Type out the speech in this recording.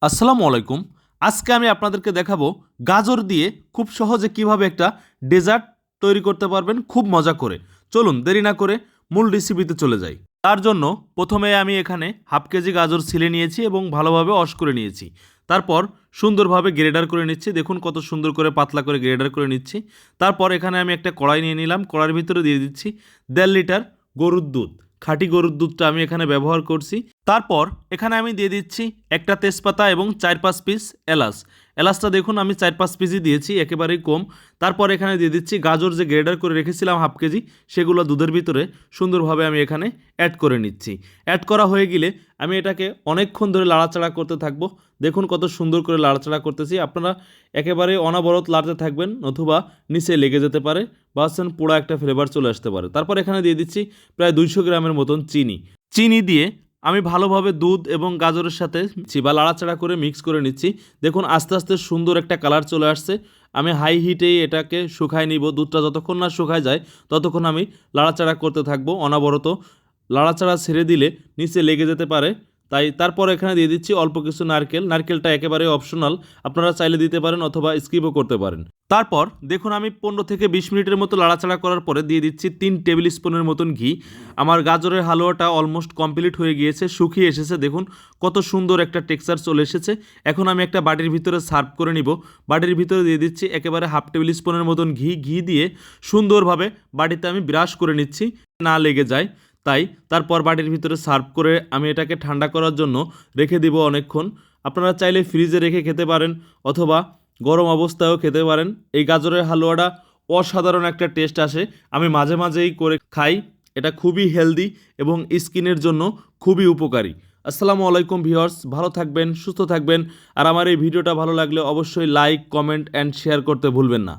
আসসালামু আলাইকুম। আজকে আমি আপনাদেরকে দেখাবো গাজর দিয়ে খুব সহজে কিভাবে একটা ডেজার্ট তৈরি করতে পারবেন খুব মজা করে। চলুন দেরি না করে মূল রেসিপিতে চলে যাই। তার জন্য প্রথমে আমি এখানে হাফ কেজি গাজর ছিলে নিয়েছি এবং ভালোভাবে ওয়াশ করে নিয়েছি। তারপর সুন্দরভাবে গ্রেডার করে নিচ্ছি। দেখুন কত সুন্দর করে পাতলা করে গ্রেডার করে নিচ্ছি। তারপর এখানে আমি একটা কড়াই নিয়ে নিলাম। কড়াইয়ের ভিতরে দিয়ে দিচ্ছি 1.5 লিটার গরুর দুধ। খাঁটি গরুর দুধটা আমি এখানে ব্যবহার করছি। তারপর এখানে আমি দিয়ে দিচ্ছি একটা তেজপাতা এবং 4-5 পিস এলাচ। এলাচটা দেখুন আমি 4-5 পিসই দিয়েছি, একেবারেই কম। তারপর এখানে দিয়ে দিচ্ছি গাজর যে গ্রেডার করে রেখেছিলাম হাফ কেজি, সেগুলো দুধের ভিতরে সুন্দরভাবে আমি এখানে অ্যাড করে নিচ্ছি। অ্যাড করা হয়ে গেলে আমি এটাকে অনেকক্ষণ ধরে লাড়াচাড়া করতে থাকবো। দেখুন কত সুন্দর করে লাড়াচাড়া করতেছি। আপনারা একেবারে অনবরত লাড়তে থাকবেন, নতুবা নিচে লেগে যেতে পারে বা পোড়া একটা ফ্লেভার চলে আসতে পারে। তারপর এখানে দিয়ে দিচ্ছি প্রায় 200 গ্রামের মতন চিনি দিয়ে আমি ভালোভাবে দুধ এবং গাজরের সাথে লাড়াচাড়া করে মিক্স করে নিচ্ছি। দেখুন আস্তে আস্তে সুন্দর একটা কালার চলে আসছে। আমি হাই হিটেই এটাকে শুকায় নিব। দুধটা যতক্ষণ না শুকায় যায় ততক্ষণ আমি লাড়াচাড়া করতে থাকবো অনবরত। লাড়াচাড়া ছেড়ে দিলে নিচে লেগে যেতে পারে, তাই তারপর এখানে দিয়ে দিচ্ছি অল্প কিছু নারকেল। নারকেলটা একেবারে অপশনাল, আপনারা চাইলে দিতে পারেন অথবা স্কিপও করতে পারেন। তারপর দেখুন আমি 15 থেকে 20 মিনিটের মতো লাড়াচাড়া করার পরে দিয়ে দিচ্ছি 3 টেবিল স্পুনের মতন ঘি। আমার গাজরের হালুয়াটা অলমোস্ট কমপ্লিট হয়ে গিয়েছে, শুকিয়ে এসেছে। দেখুন কত সুন্দর একটা টেক্সচার চলে এসেছে। এখন আমি একটা বাটির ভিতরে সার্ভ করে নিব। বাটির ভিতরে দিয়ে দিচ্ছি একেবারে হাফ টেবিল স্পুনের মতন ঘি দিয়ে সুন্দরভাবে বাটিতে আমি ব্রাশ করে নিচ্ছি, না লেগে যায়। তাই তারপর বাটির ভিতরে সার্ভ করে আমি এটাকে ঠান্ডা করার জন্য রেখে দিব অনেকক্ষণ। আপনারা চাইলে ফ্রিজে রেখে খেতে পারেন অথবা গরম অবস্থায়ও খেতে পারেন। এই গাজরের হালুয়াটা অসাধারণ একটা টেস্ট আসে। আমি মাঝে মাঝেই করে খাই। এটা খুবই হেলদি এবং স্কিনের জন্য খুবই উপকারী। আসসালামু আলাইকুম ভিউয়ার্স, ভালো থাকবেন, সুস্থ থাকবেন। আর আমার এই ভিডিওটা ভালো লাগলে অবশ্যই লাইক, কমেন্ট অ্যান্ড শেয়ার করতে ভুলবেন না।